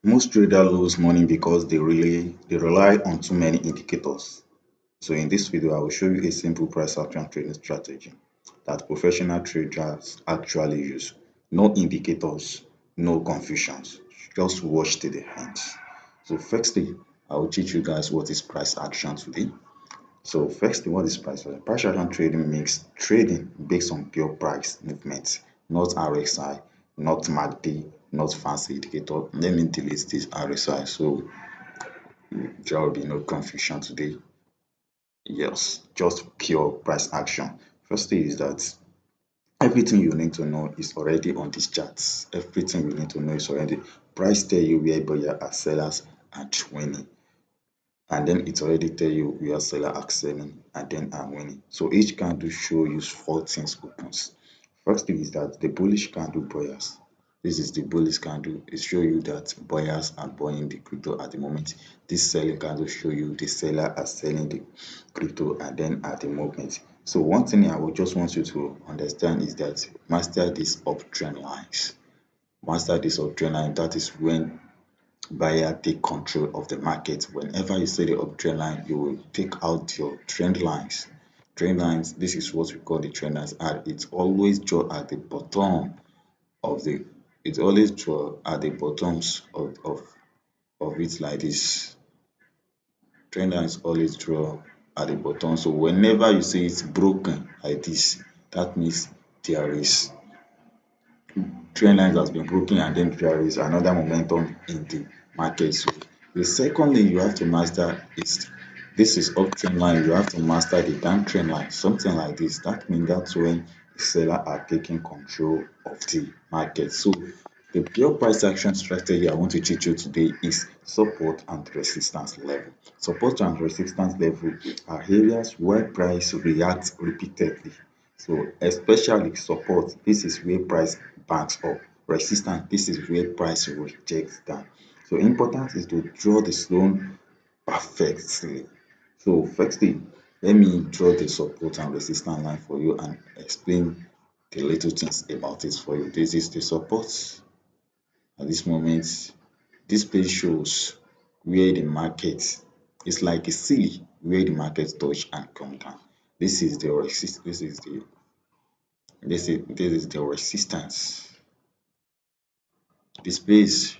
Most traders lose money because they rely on too many indicators. So in this video, I will show you a simple price action trading strategy that professional traders actually use. No indicators, no confusions. Just watch till the end. So firstly, I will teach you guys what is price action today. So firstly, what is price action? Price action trading makes trading based on pure price movement, not RSI, not MACD, not fancy indicator. Let me delete this RSI so there will be no confusion today. Yes, just pure price action. First thing is that everything you need to know is already on these charts. Everything you need to know is already price tell you where buyers and sellers are winning. And then it already tell you where seller are selling and then are winning. So each candle show you four things opens. First thing is that the bullish candle buyers. This is the bullish candle. It show you that buyers are buying the crypto at the moment. This selling candle show you the seller are selling the crypto and then at the moment. So one thing I would just want you to understand is that master this uptrend lines. Master this uptrend line. That is when buyer take control of the market. Whenever you see the uptrend line, you will take out your trend lines. Trend lines, this is what we call the trend lines, and it's always draw at the bottom of the it's always draw at the bottoms of it like this. Trend lines always draw at the bottom. So whenever you see it broken like this, that means there is trend lines has been broken and then there is another momentum in the market. So the second thing you have to master is this is uptrend line. You have to master the downtrend line, something like this. That means that's when the seller are taking control of the market. So the pure price action strategy I want to teach you today is support and resistance level. Support and resistance level are areas where price reacts repeatedly. So especially support, this is where price backs up. Resistance, this is where price rejects down. So important is to draw the zone perfectly. So firstly, let me draw the support and resistance line for you and explain the little things about it for you. This is the support. At this moment, this page shows where the market is like a ceiling where the market touch and come down. This is the resist. This is the resistance. This place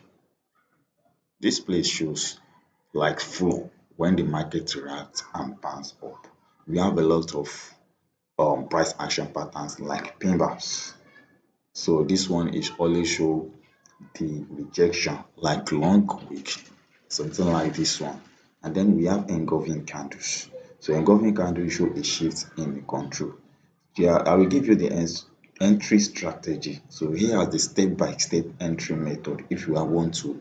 this place shows like flow when the market reacts and bounce up. We have a lot of price action patterns like pin bars. So this one is always show the rejection like long wick, something like this one. And then we have engulfing candles. So engulfing candles show a shift in the control. Yeah, I will give you the entry strategy. So here are the step-by-step entry method if you want to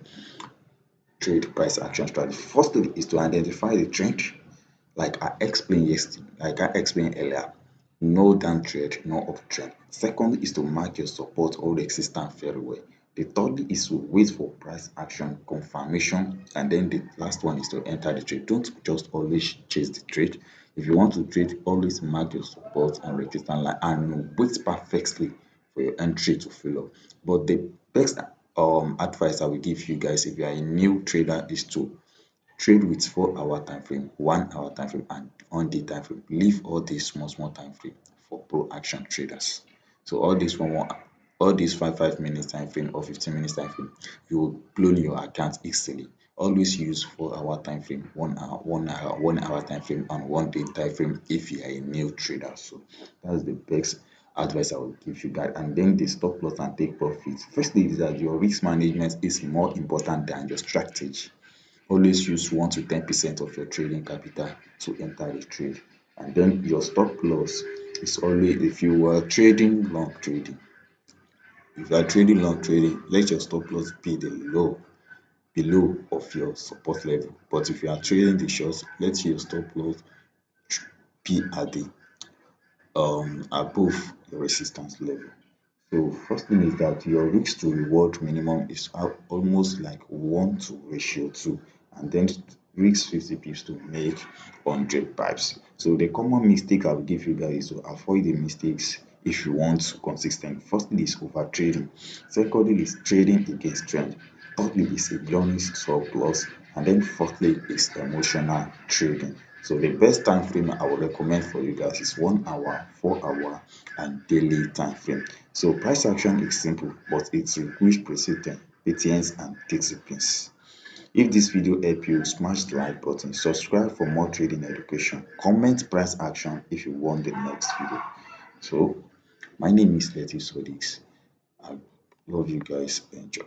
trade price action strategy. Firstly is to identify the trend, like I explained yesterday, like I explained earlier. No down trade, no uptrend. Second is to mark your support or resistance very well. The third is to wait for price action confirmation, and then the last one is to enter the trade. Don't just always chase the trade. If you want to trade, always mark your support and resistance line and wait perfectly for your entry to fill up. But the best advice I will give you guys if you are a new trader is to trade with 4 hour time frame, 1 hour time frame, and on the time frame. Leave all these small time frame for pro action traders. So all these five minutes time frame or 15 minutes time frame, you will clone your account easily. Always use 4 hour time frame, 1 hour time frame, and 1 day time frame if you are a new trader. So that's the best advice I will give you guys. And then the stop loss and take profits. Firstly, is that your risk management is more important than your strategy. Always use 1 to 10% of your trading capital to enter the trade. And then your stop loss is always if you are trading long trading. If you are trading long trading, let your stop loss be the below of your support level. But if you are trading the shorts, let your stop loss be at the above your resistance level. So first thing is that your risk to reward minimum is almost like 1 to ratio 2, and then risk 50 pips to make 100 pipes. So the common mistake I will give you guys is to avoid the mistakes if you want consistent. Firstly is over trading. Secondly is trading against trend. thirdly is a learning surplus, and then fourthly is emotional trading. So the best time frame I would recommend for you guys is 1 hour, 4 hour, and daily time frame. So price action is simple, but it requires precision, patience, and disciplines. If this video helped you, smash the like button, subscribe for more trading education, comment price action if you want the next video. So my name is Letty Sodix. I love you guys. Enjoy.